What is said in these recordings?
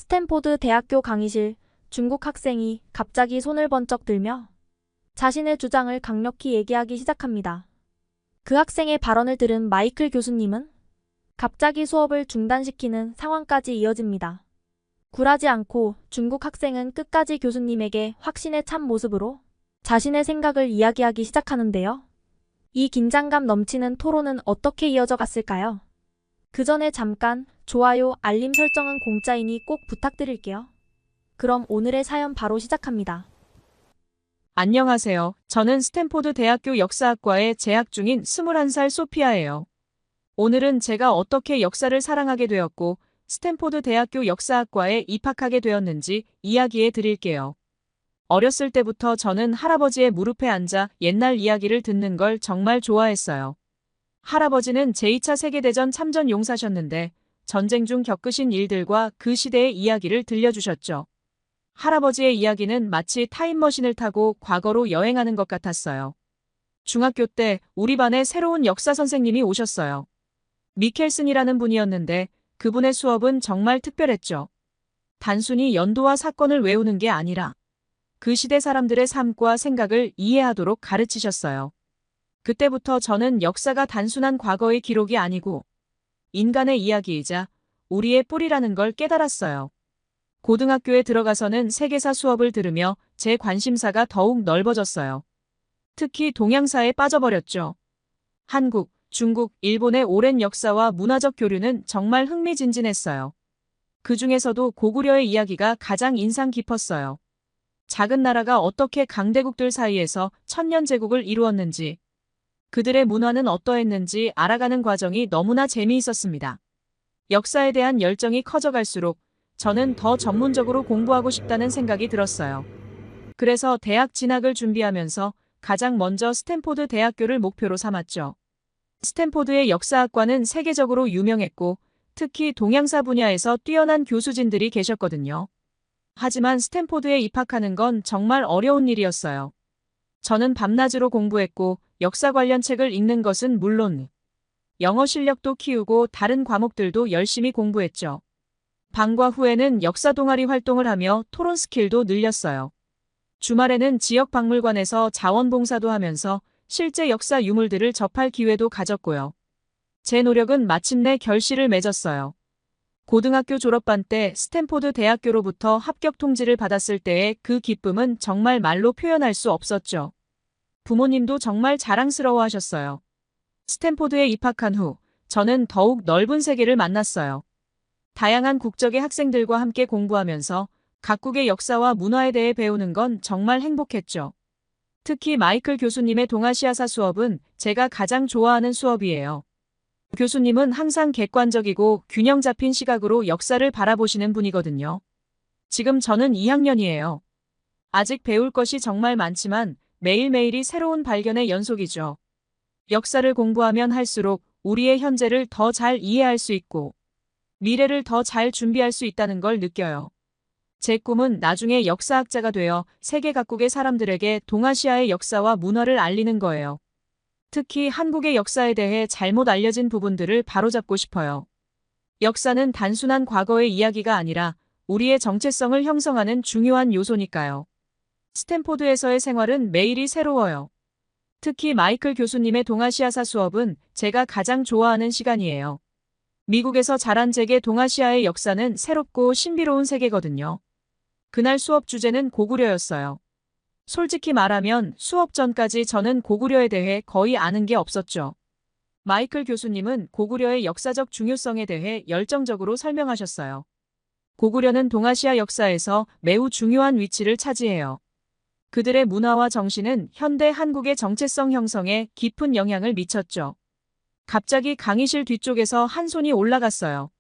스탠포드 대학교 강의실, 중국 학생이 갑자기 손을 번쩍 들며 자신의 주장을 강력히 얘기하기 시작합니다. 그 학생의 발언을 들은 마이클 교수님은 갑자기 수업을 중단시키는 상황까지 이어집니다. 굴하지 않고 중국 학생은 끝까지 교수님에게 확신에 찬 모습으로 자신의 생각을 이야기하기 시작하는데요. 이 긴장감 넘치는 토론은 어떻게 이어져 갔을까요? 그 전에 잠깐 좋아요, 알림 설정은 공짜이니 꼭 부탁드릴게요. 그럼 오늘의 사연 바로 시작합니다. 안녕하세요. 저는 스탠포드 대학교 역사학과에 재학 중인 21살 소피아예요. 오늘은 제가 어떻게 역사를 사랑하게 되었고 스탠포드 대학교 역사학과에 입학하게 되었는지 이야기해 드릴게요. 어렸을 때부터 저는 할아버지의 무릎에 앉아 옛날 이야기를 듣는 걸 정말 좋아했어요. 할아버지는 제2차 세계대전 참전 용사셨는데 전쟁 중 겪으신 일들과 그 시대의 이야기를 들려주셨죠. 할아버지의 이야기는 마치 타임머신을 타고 과거로 여행하는 것 같았어요. 중학교 때 우리 반에 새로운 역사 선생님이 오셨어요. 미켈슨이라는 분이었는데 그분의 수업은 정말 특별했죠. 단순히 연도와 사건을 외우는 게 아니라 그 시대 사람들의 삶과 생각을 이해하도록 가르치셨어요. 그때부터 저는 역사가 단순한 과거의 기록이 아니고 인간의 이야기이자 우리의 뿌리라는 걸 깨달았어요. 고등학교에 들어가서는 세계사 수업을 들으며 제 관심사가 더욱 넓어졌어요. 특히 동양사에 빠져버렸죠. 한국, 중국, 일본의 오랜 역사와 문화적 교류는 정말 흥미진진했어요. 그 중에서도 고구려의 이야기가 가장 인상 깊었어요. 작은 나라가 어떻게 강대국들 사이에서 천년제국을 이루었는지, 그들의 문화는 어떠했는지 알아가는 과정이 너무나 재미있었습니다. 역사에 대한 열정이 커져갈수록 저는 더 전문적으로 공부하고 싶다는 생각이 들었어요. 그래서 대학 진학을 준비하면서 가장 먼저 스탠포드 대학교를 목표로 삼았죠. 스탠포드의 역사학과는 세계적으로 유명했고 특히 동양사 분야에서 뛰어난 교수진들이 계셨거든요. 하지만 스탠포드에 입학하는 건 정말 어려운 일이었어요. 저는 밤낮으로 공부했고 역사 관련 책을 읽는 것은 물론 영어 실력도 키우고 다른 과목들도 열심히 공부했죠. 방과 후에는 역사 동아리 활동을 하며 토론 스킬도 늘렸어요. 주말에는 지역 박물관에서 자원봉사도 하면서 실제 역사 유물들을 접할 기회도 가졌고요. 제 노력은 마침내 결실을 맺었어요. 고등학교 졸업반 때 스탠포드 대학교로부터 합격 통지를 받았을 때의 그 기쁨은 정말 말로 표현할 수 없었죠. 부모님도 정말 자랑스러워하셨어요. 스탠포드에 입학한 후 저는 더욱 넓은 세계를 만났어요. 다양한 국적의 학생들과 함께 공부하면서 각국의 역사와 문화에 대해 배우는 건 정말 행복했죠. 특히 마이클 교수님의 동아시아사 수업은 제가 가장 좋아하는 수업이에요. 교수님은 항상 객관적이고 균형 잡힌 시각으로 역사를 바라보시는 분이거든요. 지금 저는 2학년이에요. 아직 배울 것이 정말 많지만 매일매일이 새로운 발견의 연속이죠. 역사를 공부하면 할수록 우리의 현재를 더 잘 이해할 수 있고 미래를 더 잘 준비할 수 있다는 걸 느껴요. 제 꿈은 나중에 역사학자가 되어 세계 각국의 사람들에게 동아시아의 역사와 문화를 알리는 거예요. 특히 한국의 역사에 대해 잘못 알려진 부분들을 바로잡고 싶어요. 역사는 단순한 과거의 이야기가 아니라 우리의 정체성을 형성하는 중요한 요소니까요. 스탠포드에서의 생활은 매일이 새로워요. 특히 마이클 교수님의 동아시아사 수업은 제가 가장 좋아하는 시간이에요. 미국에서 자란 제게 동아시아의 역사는 새롭고 신비로운 세계거든요. 그날 수업 주제는 고구려였어요. 솔직히 말하면 수업 전까지 저는 고구려에 대해 거의 아는 게 없었죠. 마이클 교수님은 고구려의 역사적 중요성에 대해 열정적으로 설명하셨어요. 고구려는 동아시아 역사에서 매우 중요한 위치를 차지해요. 그들의 문화와 정신은 현대 한국의 정체성 형성에 깊은 영향을 미쳤죠. 갑자기 강의실 뒤쪽에서 한 손이 올라갔어요.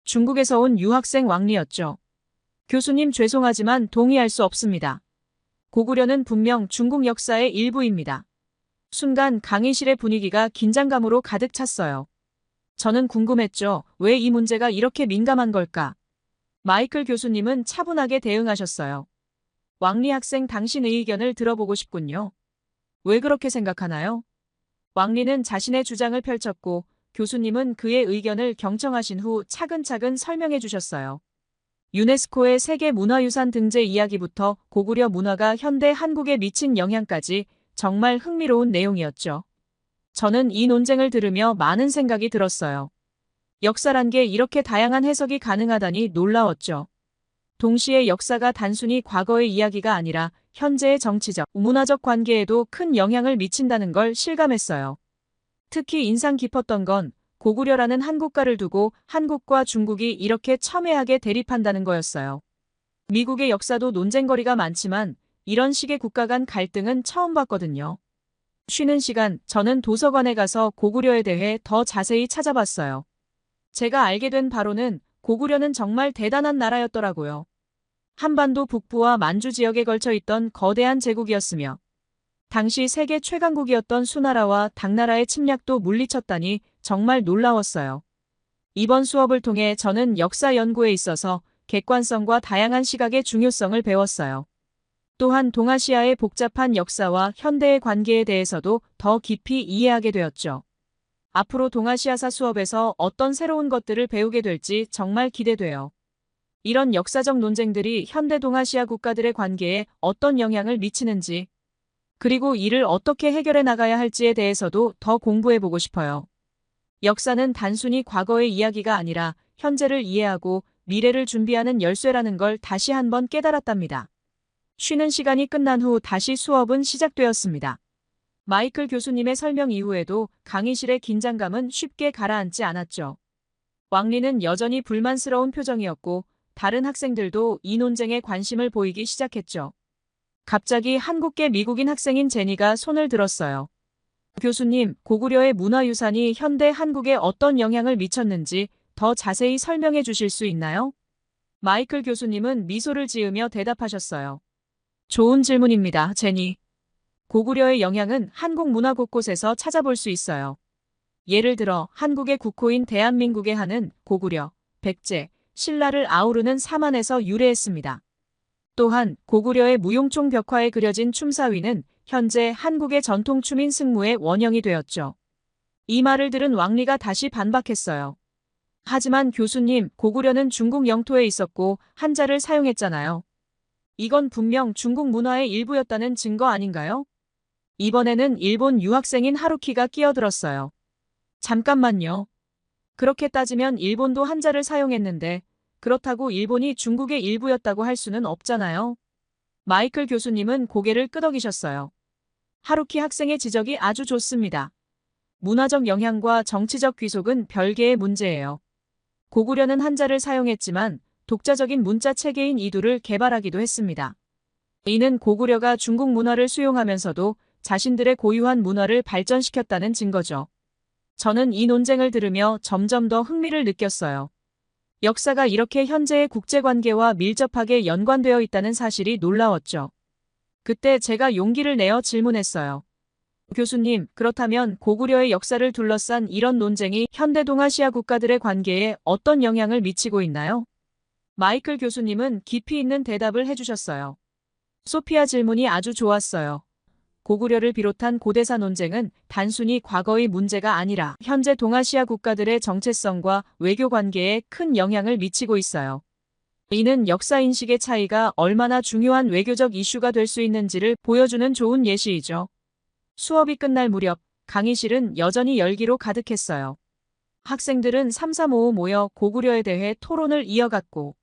중국에서 온 유학생 왕리였죠. 교수님 죄송하지만 동의할 수 없습니다. 고구려는 분명 중국 역사의 일부입니다. 순간 강의실의 분위기가 긴장감으로 가득 찼어요. 저는 궁금했죠. 왜 이 문제가 이렇게 민감한 걸까? 마이클 교수님은 차분하게 대응하셨어요. 왕리 학생 당신의 의견을 들어보고 싶군요. 왜 그렇게 생각하나요? 왕리는 자신의 주장을 펼쳤고 교수님은 그의 의견을 경청하신 후 차근차근 설명해 주셨어요. 유네스코의 세계문화유산 등재 이야기부터 고구려 문화가 현대 한국에 미친 영향까지 정말 흥미로운 내용이었죠. 저는 이 논쟁을 들으며 많은 생각이 들었어요. 역사란 게 이렇게 다양한 해석이 가능하다니 놀라웠죠. 동시에 역사가 단순히 과거의 이야기가 아니라 현재의 정치적, 문화적 관계에도 큰 영향을 미친다는 걸 실감했어요. 특히 인상 깊었던 건 고구려라는 한국가를 두고 한국과 중국이 이렇게 첨예하게 대립한다는 거였어요. 미국의 역사도 논쟁거리가 많지만 이런 식의 국가 간 갈등은 처음 봤거든요. 쉬는 시간, 저는 도서관에 가서 고구려에 대해 더 자세히 찾아봤어요. 제가 알게 된 바로는 고구려는 정말 대단한 나라였더라고요. 한반도 북부와 만주 지역에 걸쳐 있던 거대한 제국이었으며 당시 세계 최강국이었던 수나라와 당나라의 침략도 물리쳤다니 정말 놀라웠어요. 이번 수업을 통해 저는 역사 연구에 있어서 객관성과 다양한 시각의 중요성을 배웠어요. 또한 동아시아의 복잡한 역사와 현대의 관계에 대해서도 더 깊이 이해하게 되었죠. 앞으로 동아시아사 수업에서 어떤 새로운 것들을 배우게 될지 정말 기대돼요. 이런 역사적 논쟁들이 현대 동아시아 국가들의 관계에 어떤 영향을 미치는지, 그리고 이를 어떻게 해결해 나가야 할지에 대해서도 더 공부해보고 싶어요. 역사는 단순히 과거의 이야기가 아니라 현재를 이해하고 미래를 준비하는 열쇠라는 걸 다시 한번 깨달았답니다. 쉬는 시간이 끝난 후 다시 수업은 시작되었습니다. 마이클 교수님의 설명 이후에도 강의실의 긴장감은 쉽게 가라앉지 않았죠. 왕리는 여전히 불만스러운 표정이었고 다른 학생들도 이 논쟁에 관심을 보이기 시작했죠. 갑자기 한국계 미국인 학생인 제니가 손을 들었어요. 교수님, 고구려의 문화유산이 현대 한국에 어떤 영향을 미쳤는지 더 자세히 설명해 주실 수 있나요? 마이클 교수님은 미소를 지으며 대답하셨어요. 좋은 질문입니다, 제니. 고구려의 영향은 한국 문화 곳곳에서 찾아볼 수 있어요. 예를 들어 한국의 국호인 대한민국의 한은 고구려, 백제, 신라를 아우르는 사만에서 유래했습니다. 또한 고구려의 무용총 벽화에 그려진 춤사위는 현재 한국의 전통춤인 승무의 원형이 되었죠. 이 말을 들은 왕리가 다시 반박했어요. 하지만 교수님, 고구려는 중국 영토에 있었고 한자를 사용했잖아요. 이건 분명 중국 문화의 일부였다는 증거 아닌가요? 이번에는 일본 유학생인 하루키가 끼어들었어요. 잠깐만요. 그렇게 따지면 일본도 한자를 사용했는데 그렇다고 일본이 중국의 일부였다고 할 수는 없잖아요. 마이클 교수님은 고개를 끄덕이셨어요. 하루키 학생의 지적이 아주 좋습니다. 문화적 영향과 정치적 귀속은 별개의 문제예요. 고구려는 한자를 사용했지만 독자적인 문자 체계인 이두를 개발하기도 했습니다. 이는 고구려가 중국 문화를 수용하면서도 자신들의 고유한 문화를 발전시켰다는 증거죠. 저는 이 논쟁을 들으며 점점 더 흥미를 느꼈어요. 역사가 이렇게 현재의 국제관계와 밀접하게 연관되어 있다는 사실이 놀라웠죠. 그때 제가 용기를 내어 질문했어요. 교수님, 그렇다면 고구려의 역사를 둘러싼 이런 논쟁이 현대 동아시아 국가들의 관계에 어떤 영향을 미치고 있나요? 마이클 교수님은 깊이 있는 대답을 해주셨어요. 소피아 질문이 아주 좋았어요. 고구려를 비롯한 고대사 논쟁은 단순히 과거의 문제가 아니라 현재 동아시아 국가들의 정체성과 외교 관계에 큰 영향을 미치고 있어요. 이는 역사인식의 차이가 얼마나 중요한 외교적 이슈가 될 수 있는지를 보여주는 좋은 예시이죠. 수업이 끝날 무렵 강의실은 여전히 열기로 가득했어요. 학생들은 삼삼오오 모여 고구려에 대해 토론을 이어갔고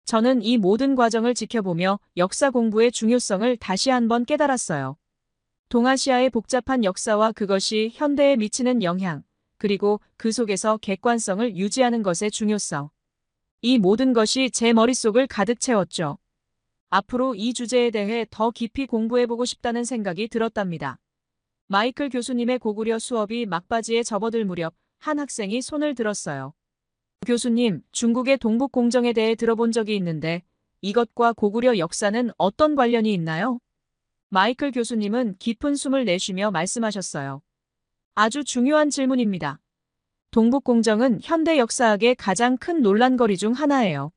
저는 이 모든 과정을 지켜보며 역사 공부의 중요성을 다시 한번 깨달았어요. 동아시아의 복잡한 역사와 그것이 현대에 미치는 영향, 그리고 그 속에서 객관성을 유지하는 것의 중요성. 이 모든 것이 제 머릿속을 가득 채웠죠. 앞으로 이 주제에 대해 더 깊이 공부해보고 싶다는 생각이 들었답니다. 마이클 교수님의 고구려 수업이 막바지에 접어들 무렵 한 학생이 손을 들었어요. 교수님, 중국의 동북공정에 대해 들어본 적이 있는데 이것과 고구려 역사는 어떤 관련이 있나요? 마이클 교수님은 깊은 숨을 내쉬며 말씀하셨어요. 아주 중요한 질문입니다. 동북공정은 현대 역사학의 가장 큰 논란거리 중 하나예요.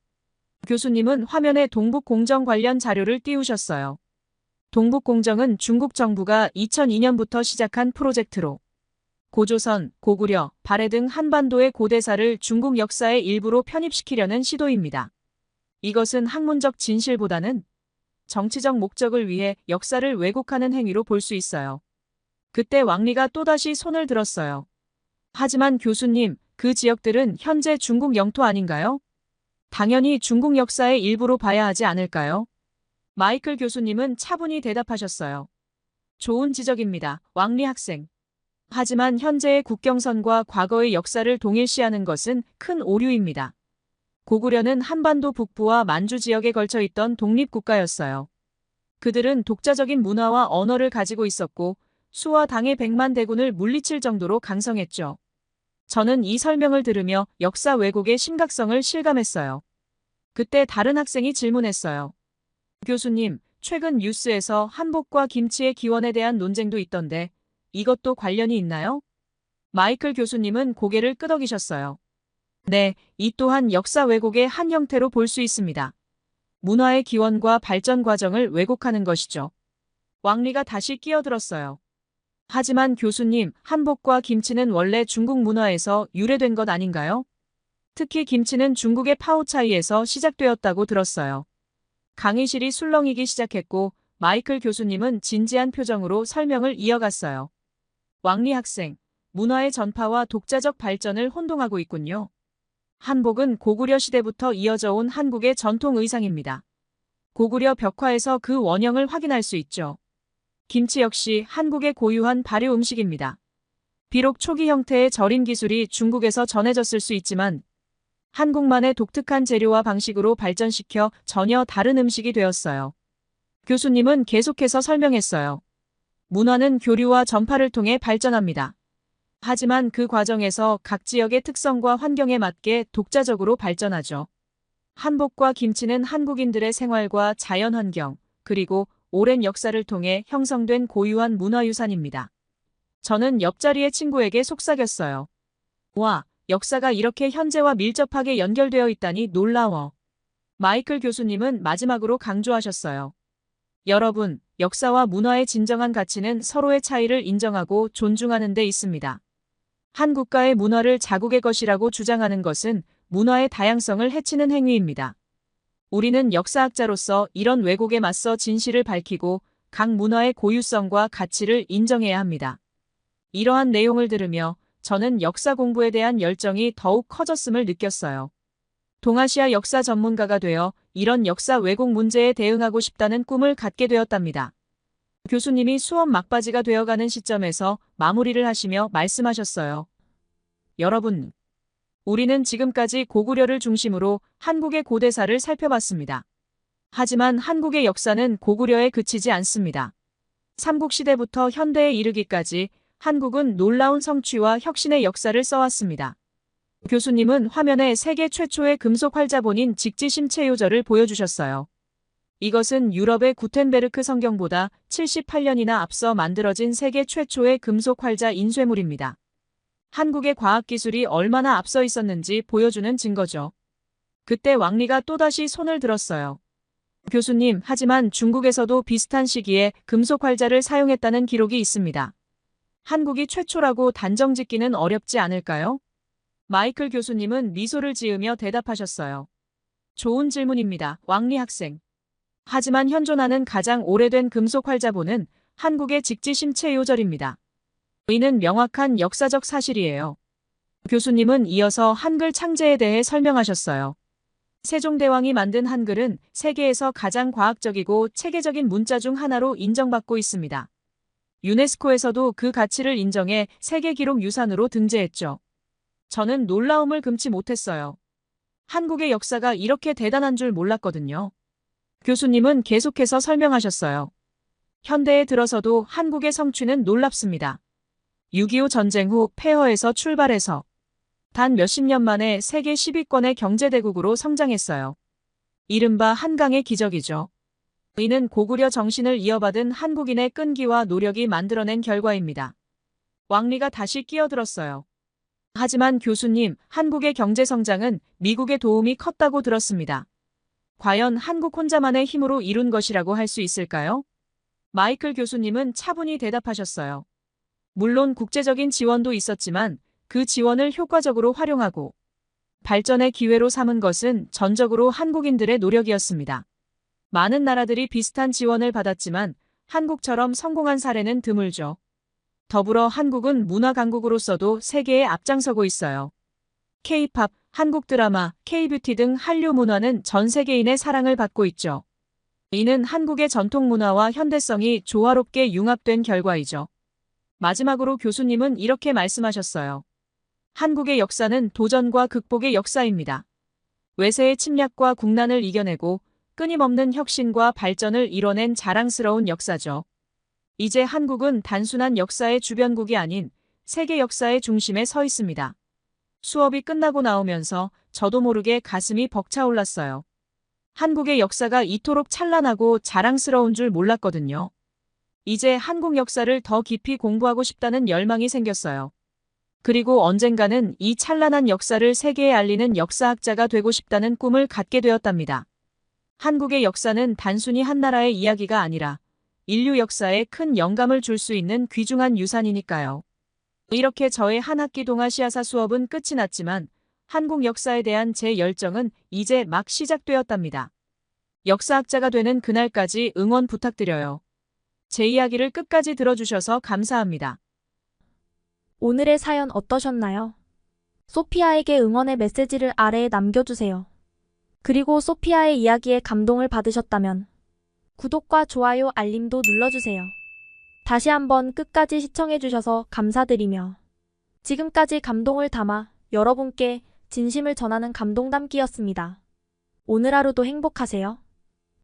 교수님은 화면에 동북공정 관련 자료를 띄우셨어요. 동북공정은 중국 정부가 2002년부터 시작한 프로젝트로 고조선, 고구려, 발해 등 한반도의 고대사를 중국 역사의 일부로 편입시키려는 시도입니다. 이것은 학문적 진실보다는 정치적 목적을 위해 역사를 왜곡하는 행위로 볼 수 있어요. 그때 왕리가 또다시 손을 들었어요. 하지만 교수님, 그 지역들은 현재 중국 영토 아닌가요? 당연히 중국 역사의 일부로 봐야 하지 않을까요? 마이클 교수님은 차분히 대답하셨어요. 좋은 지적입니다, 왕리 학생. 하지만 현재의 국경선과 과거의 역사를 동일시하는 것은 큰 오류입니다. 고구려는 한반도 북부와 만주 지역에 걸쳐 있던 독립국가였어요. 그들은 독자적인 문화와 언어를 가지고 있었고 수와 당의 100만 대군을 물리칠 정도로 강성했죠. 저는 이 설명을 들으며 역사 왜곡의 심각성을 실감했어요. 그때 다른 학생이 질문했어요. 교수님, 최근 뉴스에서 한복과 김치의 기원에 대한 논쟁도 있던데 이것도 관련이 있나요? 마이클 교수님은 고개를 끄덕이셨어요. 네, 이 또한 역사 왜곡의 한 형태로 볼 수 있습니다. 문화의 기원과 발전 과정을 왜곡하는 것이죠. 왕리가 다시 끼어들었어요. 하지만 교수님, 한복과 김치는 원래 중국 문화에서 유래된 것 아닌가요? 특히 김치는 중국의 파오차이에서 시작되었다고 들었어요. 강의실이 술렁이기 시작했고 마이클 교수님은 진지한 표정으로 설명을 이어갔어요. 왕리 학생, 문화의 전파와 독자적 발전을 혼동하고 있군요. 한복은 고구려 시대부터 이어져 온 한국의 전통 의상입니다. 고구려 벽화에서 그 원형을 확인할 수 있죠. 김치 역시 한국의 고유한 발효 음식입니다. 비록 초기 형태의 절임 기술이 중국에서 전해졌을 수 있지만 한국만의 독특한 재료와 방식으로 발전시켜 전혀 다른 음식이 되었어요. 교수님은 계속해서 설명했어요. 문화는 교류와 전파를 통해 발전합니다. 하지만 그 과정에서 각 지역의 특성과 환경에 맞게 독자적으로 발전하죠. 한복과 김치는 한국인들의 생활과 자연 환경, 그리고 오랜 역사를 통해 형성된 고유한 문화유산입니다. 저는 옆자리의 친구에게 속삭였어요. 와, 역사가 이렇게 현재와 밀접하게 연결되어 있다니 놀라워. 마이클 교수님은 마지막으로 강조하셨어요. 여러분, 역사와 문화의 진정한 가치는 서로의 차이를 인정하고 존중하는 데 있습니다. 한 국가의 문화를 자국의 것이라고 주장하는 것은 문화의 다양성을 해치는 행위입니다. 우리는 역사학자로서 이런 왜곡에 맞서 진실을 밝히고 각 문화의 고유성과 가치를 인정해야 합니다. 이러한 내용을 들으며 저는 역사 공부에 대한 열정이 더욱 커졌음을 느꼈어요. 동아시아 역사 전문가가 되어 이런 역사 왜곡 문제에 대응하고 싶다는 꿈을 갖게 되었답니다. 교수님이 수업 막바지가 되어가는 시점에서 마무리를 하시며 말씀하셨어요. 여러분, 우리는 지금까지 고구려를 중심으로 한국의 고대사를 살펴봤습니다. 하지만 한국의 역사는 고구려에 그치지 않습니다. 삼국시대부터 현대에 이르기까지 한국은 놀라운 성취와 혁신의 역사를 써왔습니다. 교수님은 화면에 세계 최초의 금속 활자본인 직지심체요절을 보여주셨어요. 이것은 유럽의 구텐베르크 성경보다 78년이나 앞서 만들어진 세계 최초의 금속 활자 인쇄물입니다. 한국의 과학기술이 얼마나 앞서 있었는지 보여주는 증거죠. 그때 왕리가 또다시 손을 들었어요. 교수님, 하지만 중국에서도 비슷한 시기에 금속 활자를 사용했다는 기록이 있습니다. 한국이 최초라고 단정짓기는 어렵지 않을까요? 마이클 교수님은 미소를 지으며 대답하셨어요. 좋은 질문입니다, 왕리 학생. 하지만 현존하는 가장 오래된 금속 활자본은 한국의 직지심체요절입니다. 이는 명확한 역사적 사실이에요. 교수님은 이어서 한글 창제에 대해 설명하셨어요. 세종대왕이 만든 한글은 세계에서 가장 과학적이고 체계적인 문자 중 하나로 인정받고 있습니다. 유네스코에서도 그 가치를 인정해 세계기록 유산으로 등재했죠. 저는 놀라움을 금치 못했어요. 한국의 역사가 이렇게 대단한 줄 몰랐거든요. 교수님은 계속해서 설명하셨어요. 현대에 들어서도 한국의 성취는 놀랍습니다. 6.25 전쟁 후 폐허에서 출발해서 단 몇십 년 만에 세계 10위권의 경제대국으로 성장했어요. 이른바 한강의 기적이죠. 이는 고구려 정신을 이어받은 한국인의 끈기와 노력이 만들어낸 결과입니다. 왕리가 다시 끼어들었어요. 하지만 교수님, 한국의 경제 성장은 미국의 도움이 컸다고 들었습니다. 과연 한국 혼자만의 힘으로 이룬 것이라고 할 수 있을까요? 마이클 교수님은 차분히 대답하셨어요. 물론 국제적인 지원도 있었지만 그 지원을 효과적으로 활용하고 발전의 기회로 삼은 것은 전적으로 한국인들의 노력이었습니다. 많은 나라들이 비슷한 지원을 받았지만 한국처럼 성공한 사례는 드물죠. 더불어 한국은 문화 강국으로서도 세계에 앞장서고 있어요. K-팝, 한국 드라마, K-뷰티 등 한류 문화는 전 세계인의 사랑을 받고 있죠. 이는 한국의 전통 문화와 현대성이 조화롭게 융합된 결과이죠. 마지막으로 교수님은 이렇게 말씀하셨어요. 한국의 역사는 도전과 극복의 역사입니다. 외세의 침략과 국난을 이겨내고 끊임없는 혁신과 발전을 이뤄낸 자랑스러운 역사죠. 이제 한국은 단순한 역사의 주변국이 아닌 세계 역사의 중심에 서 있습니다. 수업이 끝나고 나오면서 저도 모르게 가슴이 벅차올랐어요. 한국의 역사가 이토록 찬란하고 자랑스러운 줄 몰랐거든요. 이제 한국 역사를 더 깊이 공부하고 싶다는 열망이 생겼어요. 그리고 언젠가는 이 찬란한 역사를 세계에 알리는 역사학자가 되고 싶다는 꿈을 갖게 되었답니다. 한국의 역사는 단순히 한 나라의 이야기가 아니라 인류 역사에 큰 영감을 줄 수 있는 귀중한 유산이니까요. 이렇게 저의 한 학기 동아시아사 수업은 끝이 났지만 한국 역사에 대한 제 열정은 이제 막 시작되었답니다. 역사학자가 되는 그날까지 응원 부탁드려요. 제 이야기를 끝까지 들어주셔서 감사합니다. 오늘의 사연 어떠셨나요? 소피아에게 응원의 메시지를 아래에 남겨주세요. 그리고 소피아의 이야기에 감동을 받으셨다면 구독과 좋아요, 알림도 눌러주세요. 다시 한번 끝까지 시청해주셔서 감사드리며 지금까지 감동을 담아 여러분께 진심을 전하는 감동담기였습니다. 오늘 하루도 행복하세요.